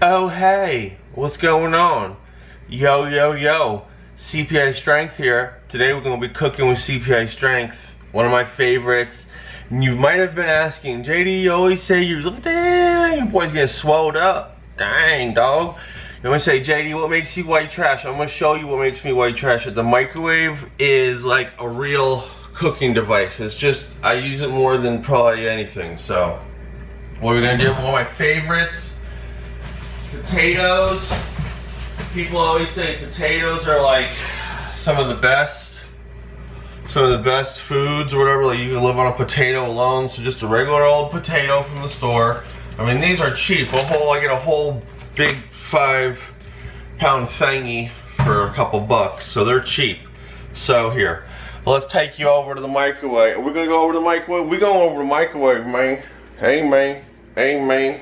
Oh hey, what's going on? Yo, yo, yo, CPA Strength here. Today we're going to be cooking with CPA Strength, one of my favorites. And you might have been asking, JD, you always say you're looking, dang, your boy's getting swelled up. Dang, dog. You always say, JD, what makes you white trash? I'm going to show you what makes me white trash. The microwave is like a real cooking device. It's just, I use it more than probably anything. So, what we're going to do, one of my favorites. Potatoes. People always say potatoes are like some of the best foods or whatever. Like you can live on a potato alone. So just a regular old potato from the store. I mean, these are cheap. I get a whole big 5-pound thingy for a couple bucks. So they're cheap. So here, let's take you over to the microwave. We're gonna go over to the microwave. We're going over to the microwave, man. Hey, man. Hey, man.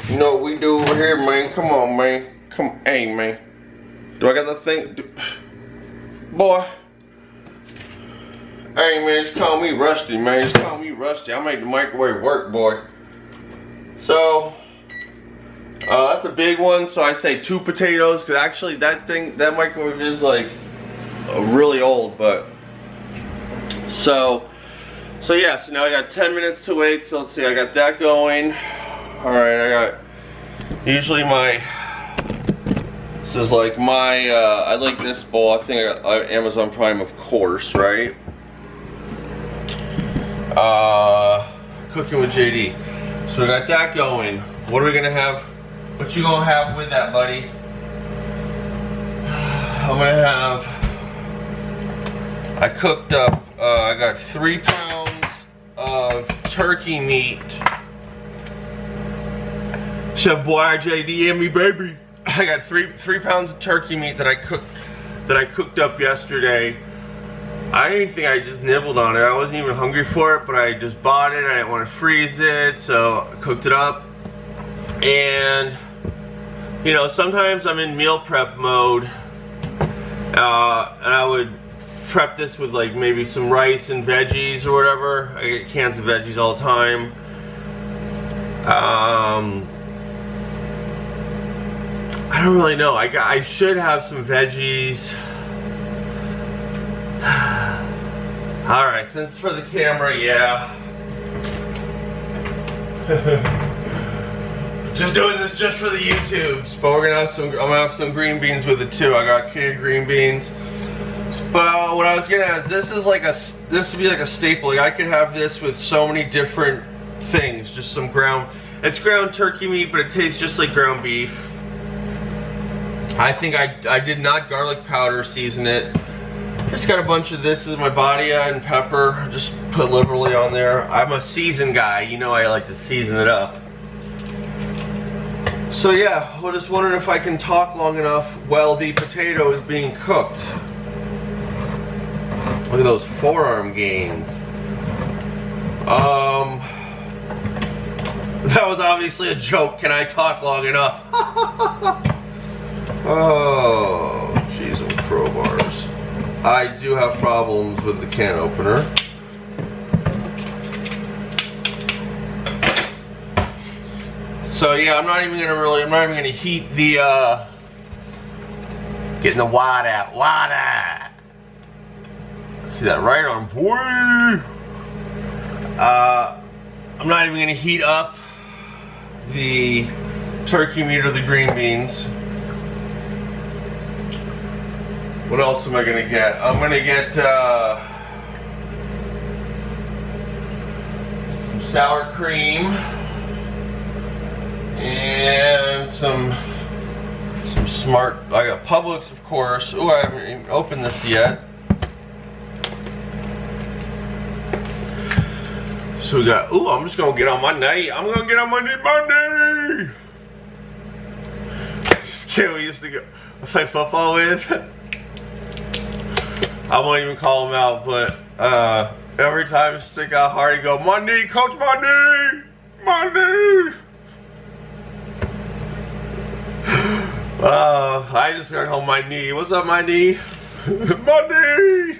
You know what we do over here, man? Come on, man. Come, hey, man. Do I got the thing? Boy. Hey, man, just call me Rusty, man. Just call me Rusty. I make the microwave work, boy. So, that's a big one. So I say 2 potatoes, because actually that microwave is like really old, but. So yeah, so now I got 10 minutes to wait. So let's see, I got that going. Alright, I got usually this is like my, I like this bowl. I think I got Amazon Prime, of course, right? Cooking with JD. So we got that going. What are we gonna have? What you gonna have with that, buddy? I'm gonna have, I cooked up, I got 3 pounds of turkey meat. Chef Boy JD and me, baby. I got 3 pounds of turkey meat that I cooked up yesterday. I didn't think, I just nibbled on it. I wasn't even hungry for it, but I just bought it. I didn't want to freeze it, so I cooked it up. And you know, sometimes I'm in meal prep mode, and I would prep this with like maybe some rice and veggies or whatever. I get cans of veggies all the time. I don't really know. I should have some veggies. Alright, since for the camera, yeah. Just doing this just for the YouTubes, but we're gonna have I'm gonna have some green beans with it too. I got canned green beans. But what I was gonna ask, this would be like a staple. Like I could have this with so many different things. Just some it's ground turkey meat, but it tastes just like ground beef. I think I did not garlic powder season it. Just got a bunch of this. This is my Badia and pepper. Just put liberally on there. I'm a seasoned guy. You know I like to season it up. So yeah, I'm just wondering if I can talk long enough while the potato is being cooked. Look at those forearm gains. That was obviously a joke. Can I talk long enough? Oh, jeez, and crowbars. I do have problems with the can opener. So yeah, I'm not even gonna heat the, getting the wad out. See that right arm, boy? I'm not even gonna heat up the turkey meat or the green beans. What else am I gonna get? I'm gonna get some sour cream and some smart. I got Publix, of course. Oh, I haven't even opened this yet. So we got. Ooh, I'm just gonna get on my knee. I'm gonna get on my knee. Just kidding. We used to go play football with. I won't even call him out, but every time I stick out hard, he go, my knee, coach, my knee, my knee. I just got home my knee. What's up, my knee? My knee.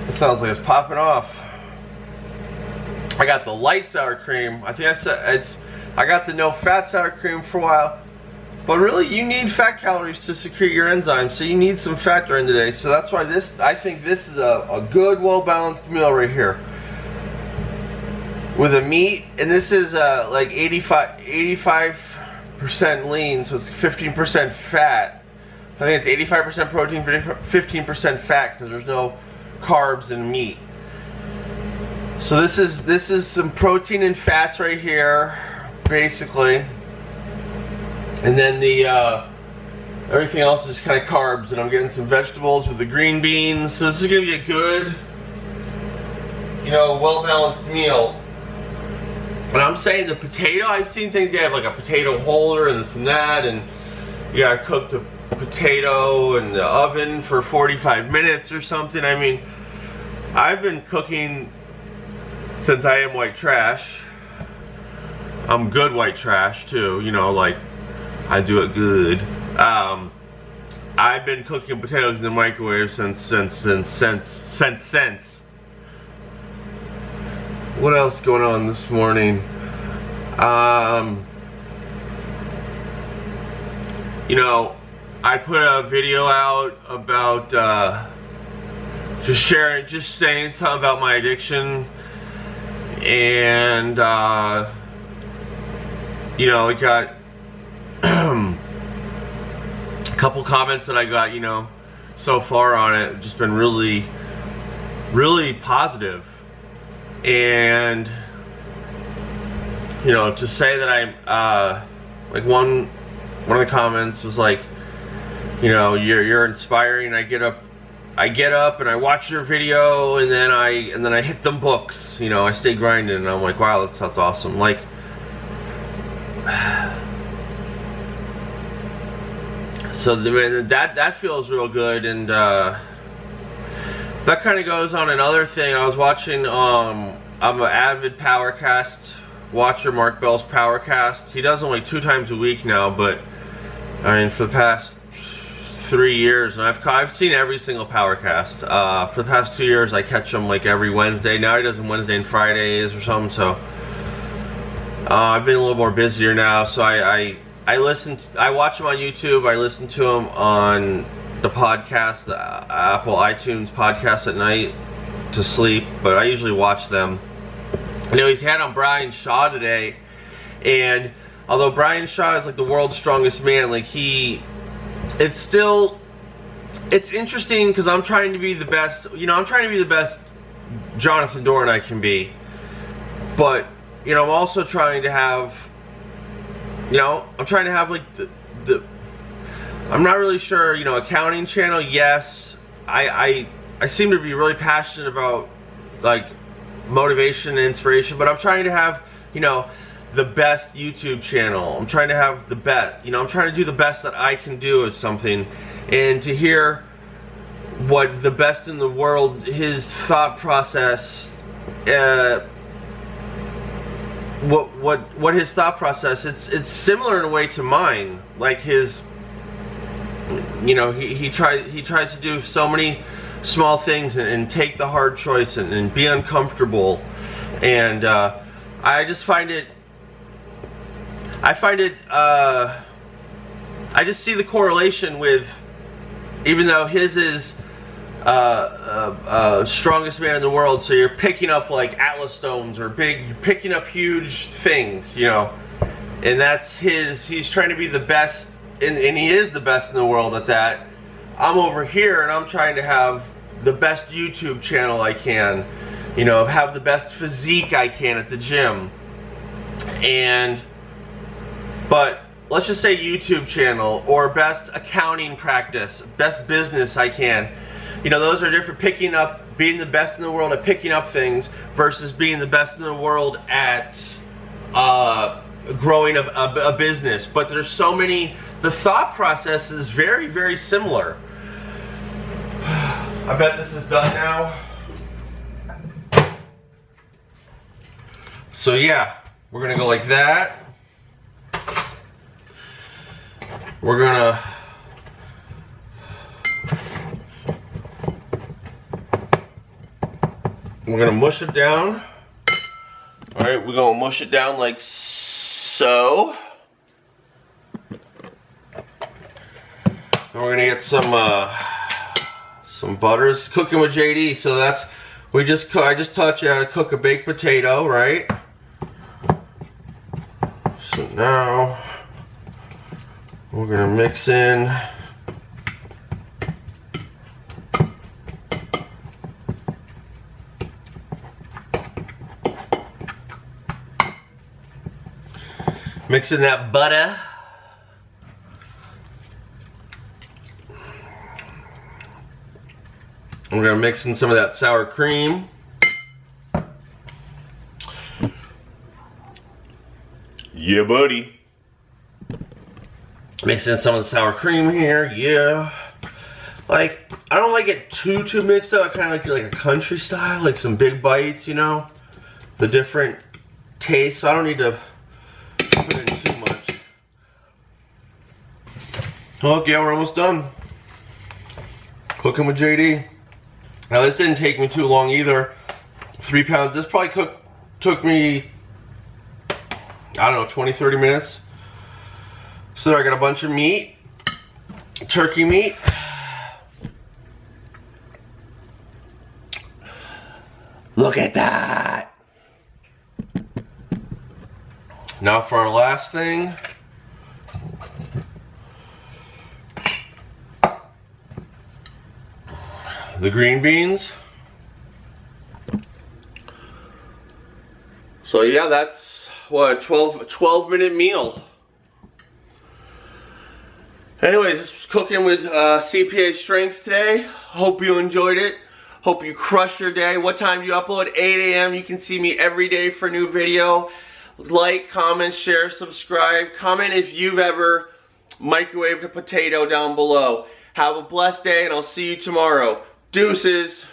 It sounds like it's popping off. I got the light sour cream. I think I got the no fat sour cream for a while. But really, you need fat calories to secrete your enzymes, so you need some fat during the day. So that's why I think this is a good, well-balanced meal right here. With a meat, and this is like 85% lean, so it's 15% fat. I think it's 85% protein, 15% fat, because there's no carbs in meat. So this is some protein and fats right here, basically. And then the everything else is kind of carbs, and I'm getting some vegetables with the green beans. So this is gonna be a good, well-balanced meal. But I'm saying the potato, I've seen things, they have like a potato holder and this and that, and you gotta cook the potato in the oven for 45 minutes or something. I mean, I've been cooking since I am white trash. I'm good white trash too, like I do it good. I've been cooking potatoes in the microwave since. What else going on this morning? I put a video out about just saying something about my addiction, and it got a couple comments that I got, so far on it, just been really, really positive. And to say that I'm like one of the comments was like, you're inspiring. I get up and I watch your video, and then I hit them books. I stay grinding, and I'm like, wow, that's awesome. Like, so that feels real good. And that kind of goes on another thing. I was watching, I'm an avid Powercast watcher, Mark Bell's Powercast. He does them like 2 times a week now, but I mean, for the past 3 years, and I've seen every single Powercast. For the past 2 years, I catch them like every Wednesday. Now he does them Wednesday and Fridays or something, so I've been a little more busier now, so I watch them on YouTube, I listen to them on the podcast, the Apple iTunes podcast at night to sleep, but I usually watch them. He's had on Brian Shaw today, and although Brian Shaw is like the world's strongest man, like it's interesting because I'm trying to be the best, I'm trying to be the best Jonathan Dorn I can be, but I'm also trying to have, I'm trying to have like the I'm not really sure, accounting channel, yes. I seem to be really passionate about like motivation and inspiration, but I'm trying to have, the best YouTube channel. I'm trying to have the best, I'm trying to do the best that I can do with something, and to hear what the best in the world, his thought process, what his thought process, it's similar in a way to mine, like his, he tries to do so many small things and take the hard choice and be uncomfortable, and I just find it, I just see the correlation with, even though his is strongest man in the world, so you're picking up like Atlas stones or you're picking up huge things, and that's he's trying to be the best, and he is the best in the world at that. I'm over here and I'm trying to have the best YouTube channel I can, have the best physique I can at the gym, but let's just say YouTube channel, or best accounting practice, best business I can. Those are different. Being the best in the world at picking up things versus being the best in the world at growing a business. But there's so many, the thought process is very, very similar. I bet this is done now. So yeah, we're gonna go like that. We're gonna mush it down. All right, we're gonna mush it down like so. And we're gonna get some butters. Cooking with JD. So that's I just taught you how to cook a baked potato, right? So now we're gonna mix in that butter. We're gonna mix in some of that sour cream. Yeah, buddy. Mix in some of the sour cream here, yeah. Like, I don't like it too mixed up. I kind of like a country style, like some big bites, you know? The different tastes, so I don't need to put in too much. Okay, we're almost done. Cooking with JD. Now this didn't take me too long either. 3 pounds, this probably took me, I don't know, 20-30 minutes. So there I got a bunch of meat, turkey meat. Look at that. Now for our last thing. The green beans. So yeah, that's what, 12-minute meal. Anyways, this was cooking with CPA Strength today. Hope you enjoyed it. Hope you crushed your day. What time do you upload? 8 a.m. You can see me every day for a new video. Like, comment, share, subscribe. Comment if you've ever microwaved a potato down below. Have a blessed day, and I'll see you tomorrow. Deuces.